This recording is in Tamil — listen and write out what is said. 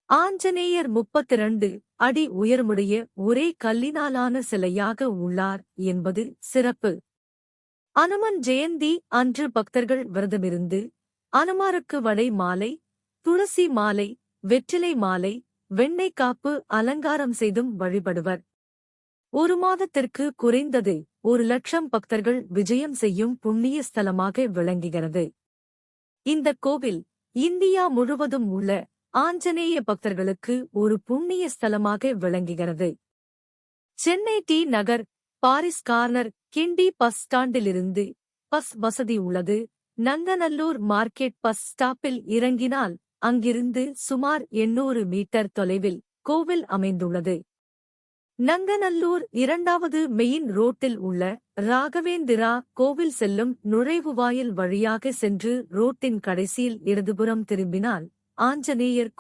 ஆஞ்சநேயர் 32 அடி உயரமுடைய ஒரே கல்லினாலான சிலையாக உள்ளார் என்பது சிறப்பு. அனுமன் ஜெயந்தி அன்று பக்தர்கள் விரதமிருந்து அனுமாருக்கு வடை மாலை, துளசி மாலை, வெற்றிலை மாலை, வெண்ணெய் காப்பு அலங்காரம் செய்தும் வழிபடுவர். ஒரு மாதத்திற்கு குறைந்தது 1,00,000 பக்தர்கள் விஜயம் செய்யும் புண்ணிய ஸ்தலமாக விளங்குகிறது. இந்த கோவில் இந்தியா முழுவதும் உள்ள ஆஞ்சநேய பக்தர்களுக்கு ஒரு புண்ணிய ஸ்தலமாக விளங்குகிறது. சென்னை டி நகர், பாரிஸ் கார்னர், கிண்டி பஸ் ஸ்டாண்டிலிருந்து பஸ் வசதி உள்ளது. நங்கநல்லூர் மார்க்கெட் பஸ் ஸ்டாப்பில் இறங்கினால் அங்கிருந்து சுமார் 800 மீட்டர் தொலைவில் கோவில் அமைந்துள்ளது. நங்கநல்லூர் 2வது மெயின் ரோட்டில் உள்ள ராகவேந்திரா கோவில் செல்லும் நுழைவுவாயில் வழியாக சென்று ரோட்டின் கடைசியில் இடதுபுறம் திரும்பினால் ஆஞ்சநேயர்